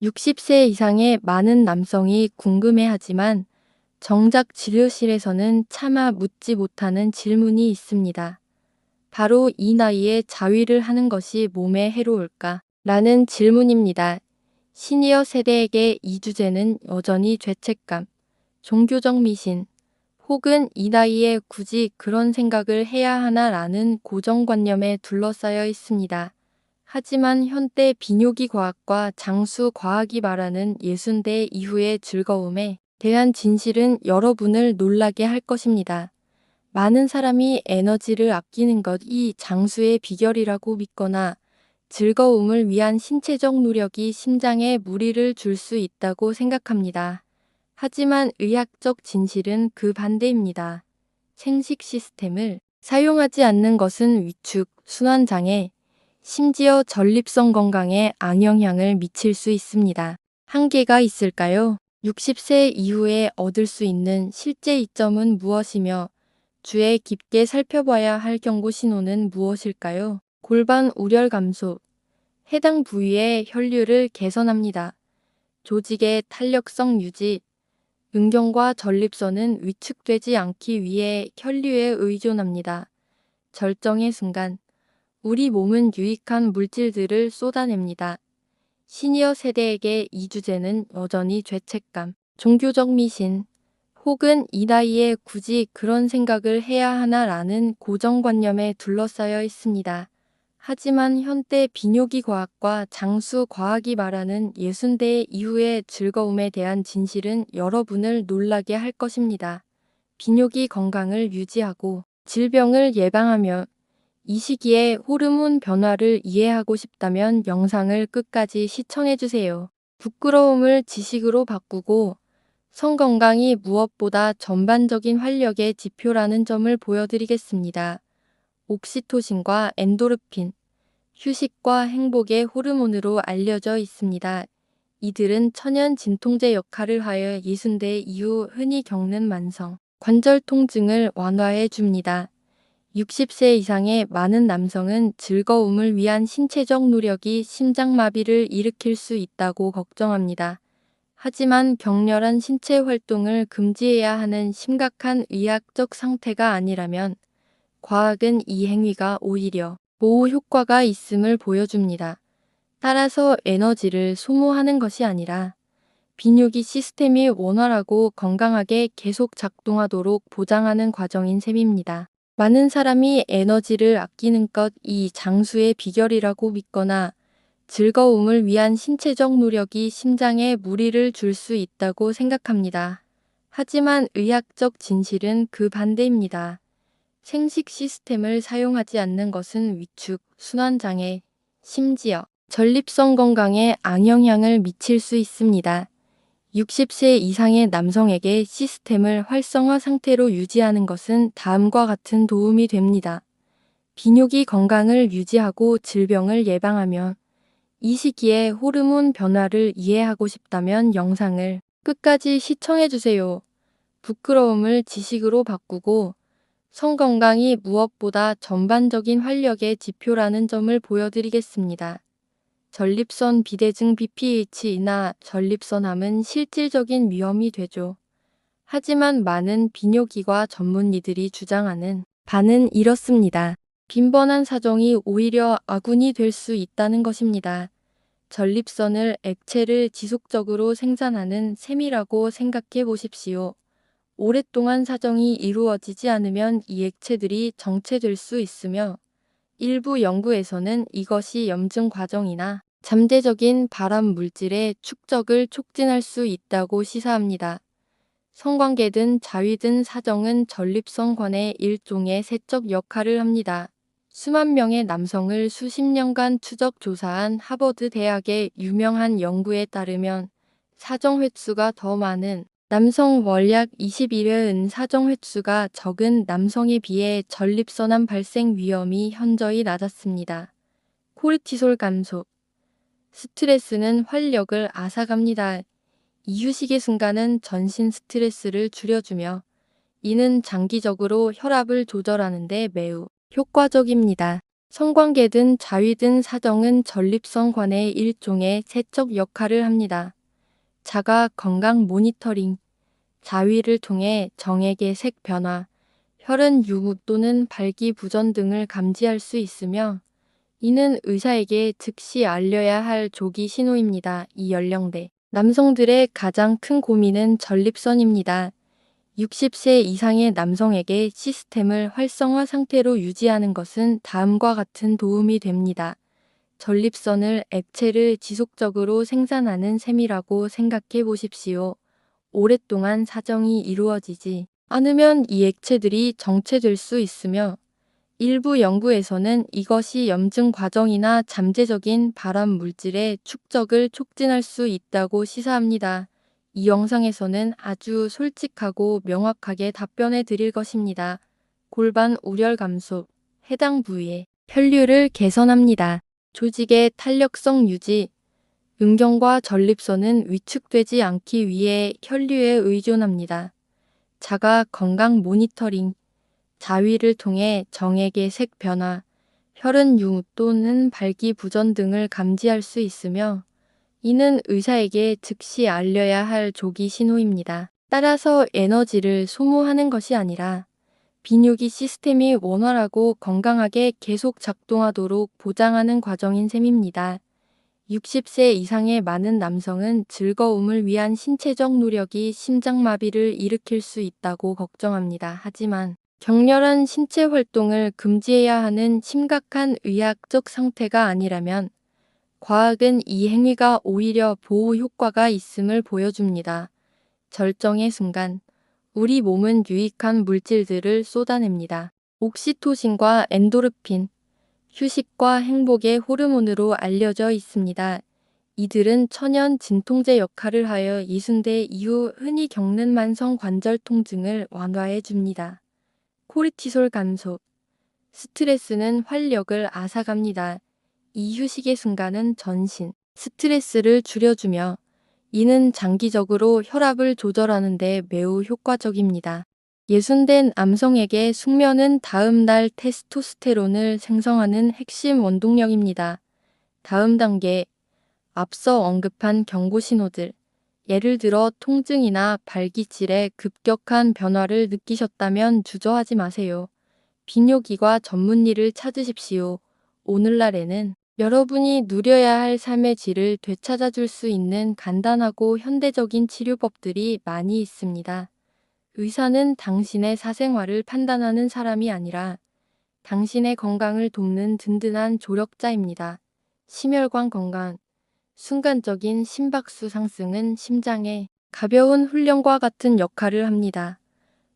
60세 이상의 많은 남성이 궁금해하지만 정작 진료실에서는 차마 묻지 못하는 질문이 있습니다. 바로 이 나이에 자위를 하는 것이 몸에 해로울까? 라는 질문입니다. 시니어 세대에게 이 주제는 여전히 죄책감, 종교적 미신, 혹은 이 나이에 굳이 그런 생각을 해야 하나라는 고정관념에 둘러싸여 있습니다. 하지만 현대 비뇨기 과학과 장수 과학이 말하는 60대 이후의 즐거움에 대한 진실은 여러분을 놀라게 할 것입니다. 많은 사람이 에너지를 아끼는 것이 장수의 비결이라고 믿거나 즐거움을 위한 신체적 노력이 심장에 무리를 줄 수 있다고 생각합니다. 하지만 의학적 진실은 그 반대입니다. 생식 시스템을 사용하지 않는 것은 위축, 순환장애, 심지어 전립선 건강에 악영향을 미칠 수 있습니다. 한계가 있을까요? 60세 이후에 얻을 수 있는 실제 이점은 무엇이며 주에 깊게 살펴봐야 할 경고 신호는 무엇일까요? 골반 우열 감소. 해당 부위의 혈류를 개선합니다. 조직의 탄력성 유지. 음경과 전립선은 위축되지 않기 위해 혈류에 의존합니다. 절정의 순간, 우리 몸은 유익한 물질들을 쏟아냅니다. 시니어 세대에게 이 주제는 여전히 죄책감, 종교적 미신, 혹은 이 나이에 굳이 그런 생각을 해야 하나라는 고정관념에 둘러싸여 있습니다. 하지만 현대 비뇨기 과학과 장수 과학이 말하는 60대 이후의 즐거움에 대한 진실은 여러분을 놀라게 할 것입니다. 비뇨기 건강을 유지하고 질병을 예방하며 이 시기에 호르몬 변화를 이해하고 싶다면 영상을 끝까지 시청해주세요. 부끄러움을 지식으로 바꾸고 성건강이 무엇보다 전반적인 활력의 지표라는 점을 보여드리겠습니다. 옥시토신과 엔도르핀, 휴식과 행복의 호르몬으로 알려져 있습니다. 이들은 천연 진통제 역할을 하여 60대 이후 흔히 겪는 만성, 관절 통증을 완화해 줍니다. 60세 이상의 많은 남성은 즐거움을 위한 신체적 노력이 심장마비를 일으킬 수 있다고 걱정합니다. 하지만 격렬한 신체 활동을 금지해야 하는 심각한 의학적 상태가 아니라면 과학은 이 행위가 오히려 보호 효과가 있음을 보여줍니다. 따라서 에너지를 소모하는 것이 아니라 비뇨기 시스템이 원활하고 건강하게 계속 작동하도록 보장하는 과정인 셈입니다. 많은 사람이 에너지를 아끼는 것이 장수의 비결이라고 믿거나 즐거움을 위한 신체적 노력이 심장에 무리를 줄 수 있다고 생각합니다. 하지만 의학적 진실은 그 반대입니다. 생식 시스템을 사용하지 않는 것은 위축, 순환장애, 심지어 전립선 건강에 악영향을 미칠 수 있습니다. 60세 이상의 남성에게 시스템을 활성화 상태로 유지하는 것은 다음과 같은 도움이 됩니다. 비뇨기 건강을 유지하고 질병을 예방하며 이 시기에 호르몬 변화를 이해하고 싶다면 영상을 끝까지 시청해주세요. 부끄러움을 지식으로 바꾸고 성건강이 무엇보다 전반적인 활력의 지표라는 점을 보여드리겠습니다. 전립선 비대증 BPH나 전립선암은 실질적인 위험이 되죠. 하지만 많은 비뇨기과 전문의들이 주장하는 바는 이렇습니다. 빈번한 사정이 오히려 아군이 될 수 있다는 것입니다. 전립선을 액체를 지속적으로 생산하는 셈이라고 생각해 보십시오. 오랫동안 사정이 이루어지지 않으면 이 액체들이 정체될 수 있으며 일부 연구에서는 이것이 염증 과정이나 잠재적인 발암 물질의 축적을 촉진할 수 있다고 시사합니다. 성관계든 자위든 사정은 전립선관의 일종의 세척 역할을 합니다. 수만 명의 남성을 수십 년간 추적 조사한 하버드 대학의 유명한 연구에 따르면 사정 횟수가 더 많은 남성 월 약 21회은 사정 횟수가 적은 남성에 비해 전립선암 발생 위험이 현저히 낮았습니다. 코르티솔 감소. 스트레스는 활력을 앗아갑니다. 이 휴식의 순간은 전신 스트레스를 줄여주며 이는 장기적으로 혈압을 조절하는 데 매우 효과적입니다. 성관계든 자위든 사정은 전립선관의 일종의 세척 역할을 합니다. 자가 건강 모니터링, 자위를 통해 정액의 색 변화, 혈흔 유무 또는 발기부전 등을 감지할 수 있으며 이는 의사에게 즉시 알려야 할 조기 신호입니다. 이 연령대 남성들의 가장 큰 고민은 전립선입니다. 60세 이상의 남성에게 시스템을 활성화 상태로 유지하는 것은 다음과 같은 도움이 됩니다. 전립선을 액체를 지속적으로 생산하는 셈이라고 생각해 보십시오. 오랫동안 사정이 이루어지지 않으면 이 액체들이 정체될 수 있으며 일부 연구에서는 이것이 염증 과정이나 잠재적인 발암 물질의 축적을 촉진할 수 있다고 시사합니다. 이 영상에서는 아주 솔직하고 명확하게 답변해 드릴 것입니다. 골반 우열 감소, 해당 부위의 혈류를 개선합니다. 조직의 탄력성 유지, 음경과 전립선은 위축되지 않기 위해 혈류에 의존합니다. 자가 건강 모니터링, 자위를 통해 정액의 색 변화, 혈흔 유무 또는 발기부전 등을 감지할 수 있으며 이는 의사에게 즉시 알려야 할 조기 신호입니다. 따라서 에너지를 소모하는 것이 아니라 비뇨기 시스템이 원활하고 건강하게 계속 작동하도록 보장하는 과정인 셈입니다. 60세 이상의 많은 남성은 즐거움을 위한 신체적 노력이 심장마비를 일으킬 수 있다고 걱정합니다. 하지만 격렬한 신체 활동을 금지해야 하는 심각한 의학적 상태가 아니라면 과학은 이 행위가 오히려 보호 효과가 있음을 보여줍니다. 절정의 순간 우리 몸은 유익한 물질들을 쏟아냅니다. 옥시토신과 엔도르핀, 휴식과 행복의 호르몬으로 알려져 있습니다. 이들은 천연 진통제 역할을 하여 이순대 이후 흔히 겪는 만성 관절 통증을 완화해 줍니다. 코르티솔 감소, 스트레스는 활력을 앗아갑니다. 이 휴식의 순간은 전신 스트레스를 줄여주며 이는 장기적으로 혈압을 조절하는 데 매우 효과적입니다. 예순된 남성에게 숙면은 다음 날 테스토스테론을 생성하는 핵심 원동력입니다. 다음 단계, 앞서 언급한 경고 신호들, 예를 들어 통증이나 발기질의 급격한 변화를 느끼셨다면 주저하지 마세요. 비뇨기과 전문의를 찾으십시오. 오늘날에는 여러분이 누려야 할 삶의 질을 되찾아줄 수 있는 간단하고 현대적인 치료법들이 많이 있습니다. 의사는 당신의 사생활을 판단하는 사람이 아니라 당신의 건강을 돕는 든든한 조력자입니다. 심혈관 건강, 순간적인 심박수 상승은 심장의 가벼운 훈련과 같은 역할을 합니다.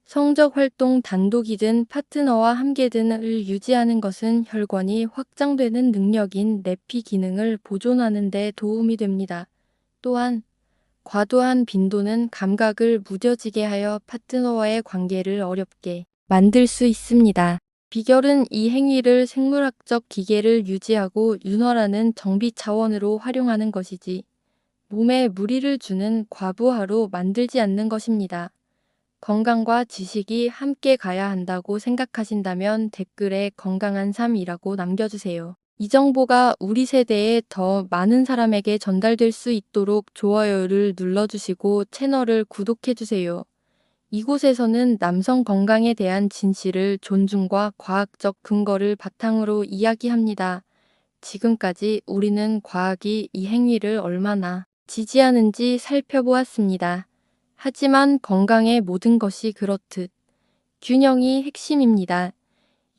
성적 활동 단독이든 파트너와 함께든을 유지하는 것은 혈관이 확장되는 능력인 내피 기능을 보존하는 데 도움이 됩니다. 또한 과도한 빈도는 감각을 무뎌지게 하여 파트너와의 관계를 어렵게 만들 수 있습니다. 비결은 이 행위를 생물학적 기계를 유지하고 윤활하는 정비 차원으로 활용하는 것이지 몸에 무리를 주는 과부하로 만들지 않는 것입니다. 건강과 지식이 함께 가야 한다고 생각하신다면 댓글에 건강한 삶이라고 남겨주세요. 이 정보가 우리 세대에 더 많은 사람에게 전달될 수 있도록 좋아요를 눌러주시고 채널을 구독해주세요. 이곳에서는 남성 건강에 대한 진실을 존중과 과학적 근거를 바탕으로 이야기합니다. 지금까지 우리는 과학이 이 행위를 얼마나 지지하는지 살펴보았습니다. 하지만 건강의 모든 것이 그렇듯 균형이 핵심입니다.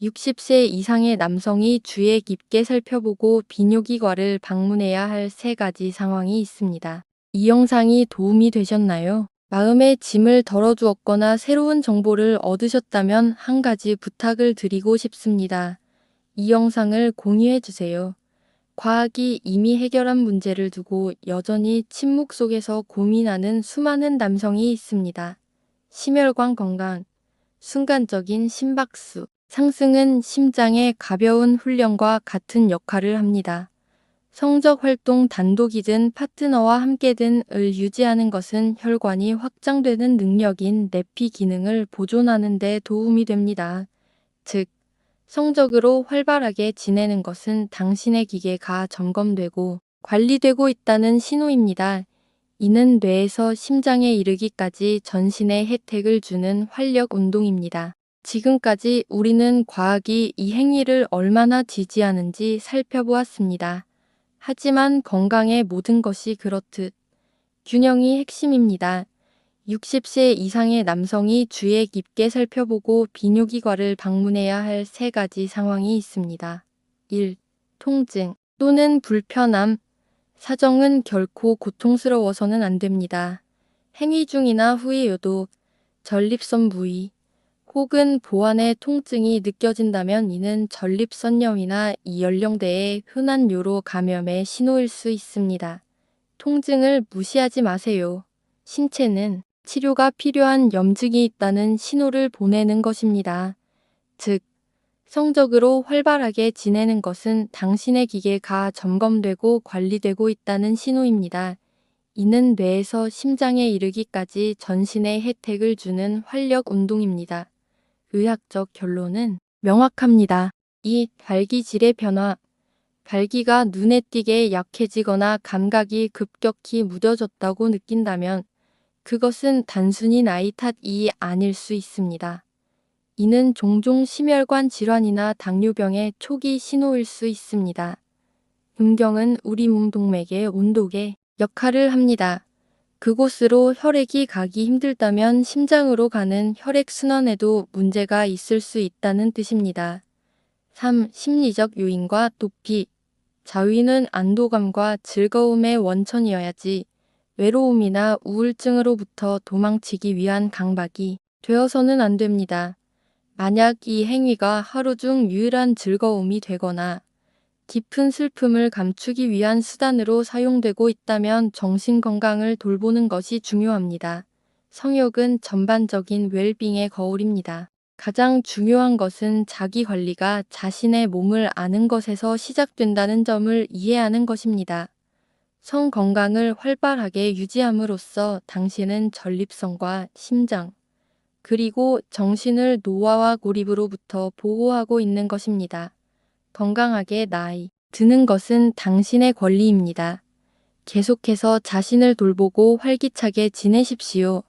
60세 이상의 남성이 주의 깊게 살펴보고 비뇨기과를 방문해야 할 3가지 상황이 있습니다. 이 영상이 도움이 되셨나요? 마음의 짐을 덜어주었거나 새로운 정보를 얻으셨다면 한 가지 부탁을 드리고 싶습니다. 이 영상을 공유해주세요. 과학이 이미 해결한 문제를 두고 여전히 침묵 속에서 고민하는 수많은 남성이 있습니다. 심혈관 건강, 순간적인 심박수, 상승은 심장의 가벼운 훈련과 같은 역할을 합니다. 성적 활동 단독이든 파트너와 함께든을 유지하는 것은 혈관이 확장되는 능력인 내피 기능을 보존하는 데 도움이 됩니다. 즉, 성적으로 활발하게 지내는 것은 당신의 기계가 점검되고 관리되고 있다는 신호입니다. 이는 뇌에서 심장에 이르기까지 전신에 혜택을 주는 활력 운동입니다. 지금까지 우리는 과학이 이 행위를 얼마나 지지하는지 살펴보았습니다. 하지만 건강의 모든 것이 그렇듯 균형이 핵심입니다. 60세 이상의 남성이 주의 깊게 살펴보고 비뇨기과를 방문해야 할 세 가지 상황이 있습니다. 1. 통증 또는 불편함. 사정은 결코 고통스러워서는 안 됩니다. 행위 중이나 후에여도 전립선 부위 혹은 보안의 통증이 느껴진다면 이는 전립선염이나 이 연령대의 흔한 요로 감염의 신호일 수 있습니다. 통증을 무시하지 마세요. 신체는 치료가 필요한 염증이 있다는 신호를 보내는 것입니다. 즉, 성적으로 활발하게 지내는 것은 당신의 기계가 점검되고 관리되고 있다는 신호입니다. 이는 뇌에서 심장에 이르기까지 전신에 혜택을 주는 활력 운동입니다. 의학적 결론은 명확합니다. 이 발기질의 변화, 발기가 눈에 띄게 약해지거나 감각이 급격히 무뎌졌다고 느낀다면 그것은 단순히 나이 탓이 아닐 수 있습니다. 이는 종종 심혈관 질환이나 당뇨병의 초기 신호일 수 있습니다. 음경은 우리 몸 동맥의 온도계 역할을 합니다. 그곳으로 혈액이 가기 힘들다면 심장으로 가는 혈액순환에도 문제가 있을 수 있다는 뜻입니다. 3. 심리적 요인과 도피. 자위는 안도감과 즐거움의 원천이어야지 외로움이나 우울증으로부터 도망치기 위한 강박이 되어서는 안 됩니다. 만약 이 행위가 하루 중 유일한 즐거움이 되거나 깊은 슬픔을 감추기 위한 수단으로 사용되고 있다면 정신 건강을 돌보는 것이 중요합니다. 성욕은 전반적인 웰빙의 거울입니다. 가장 중요한 것은 자기 관리가 자신의 몸을 아는 것에서 시작된다는 점을 이해하는 것입니다. 성 건강을 활발하게 유지함으로써 당신은 전립선과 심장, 그리고 정신을 노화와 고립으로부터 보호하고 있는 것입니다. 건강하게 나이 드는 것은 당신의 권리입니다. 계속해서 자신을 돌보고 활기차게 지내십시오.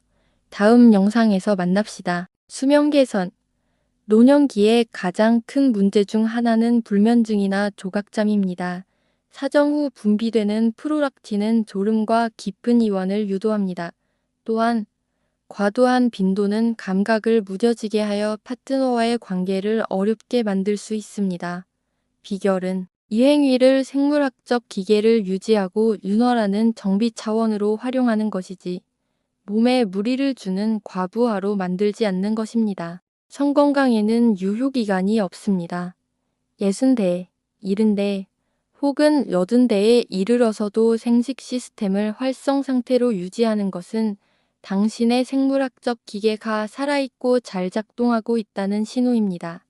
다음 영상에서 만납시다. 수면 개선. 노년기의 가장 큰 문제 중 하나는 불면증이나 조각잠입니다. 사정 후 분비되는 프로락틴은 졸음과 깊은 이완을 유도합니다. 또한 과도한 빈도는 감각을 무뎌지게 하여 파트너와의 관계를 어렵게 만들 수 있습니다. 비결은 이 행위를 생물학적 기계를 유지하고 윤활하는 정비 차원으로 활용하는 것이지 몸에 무리를 주는 과부하로 만들지 않는 것입니다. 성건강에는 유효기간이 없습니다. 60대, 70대 혹은 80대에 이르러서도 생식 시스템을 활성 상태로 유지하는 것은 당신의 생물학적 기계가 살아있고 잘 작동하고 있다는 신호입니다.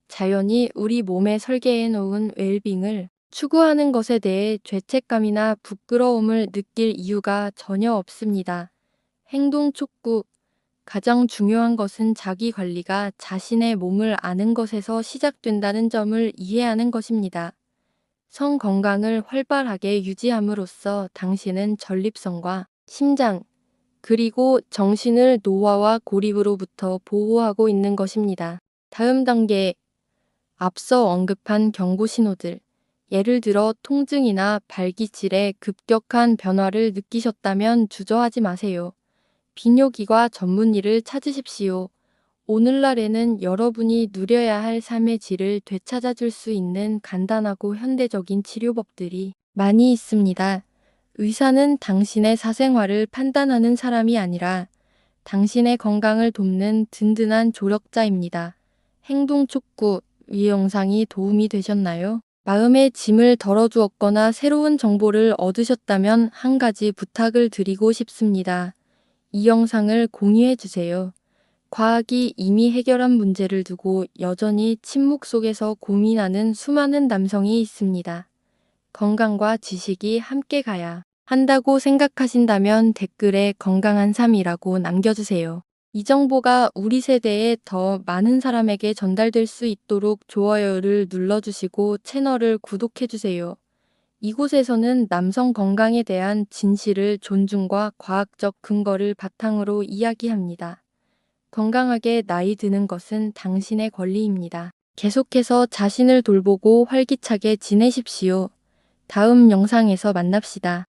자연이 우리 몸에 설계해 놓은 웰빙을 추구하는 것에 대해 죄책감이나 부끄러움을 느낄 이유가 전혀 없습니다. 행동 촉구. 가장 중요한 것은 자기 관리가 자신의 몸을 아는 것에서 시작된다는 점을 이해하는 것입니다. 성 건강을 활발하게 유지함으로써 당신은 전립선과 심장, 그리고 정신을 노화와 고립으로부터 보호하고 있는 것입니다. 다음 단계. 앞서 언급한 경고 신호들. 예를 들어 통증이나 발기질의 급격한 변화를 느끼셨다면 주저하지 마세요. 비뇨기과 전문의를 찾으십시오. 오늘날에는 여러분이 누려야 할 삶의 질을 되찾아줄 수 있는 간단하고 현대적인 치료법들이 많이 있습니다. 의사는 당신의 사생활을 판단하는 사람이 아니라 당신의 건강을 돕는 든든한 조력자입니다. 행동 촉구. 이 영상이 도움이 되셨나요? 마음의 짐을 덜어주었거나 새로운 정보를 얻으셨다면 한 가지 부탁을 드리고 싶습니다. 이 영상을 공유해 주세요. 과학이 이미 해결한 문제를 두고 여전히 침묵 속에서 고민하는 수많은 남성이 있습니다. 건강과 지식이 함께 가야 한다고 생각하신다면 댓글에 건강한 삶이라고 남겨주세요. 이 정보가 우리 세대에 더 많은 사람에게 전달될 수 있도록 좋아요를 눌러주시고 채널을 구독해주세요. 이곳에서는 남성 건강에 대한 진실을 존중과 과학적 근거를 바탕으로 이야기합니다. 건강하게 나이 드는 것은 당신의 권리입니다. 계속해서 자신을 돌보고 활기차게 지내십시오. 다음 영상에서 만납시다.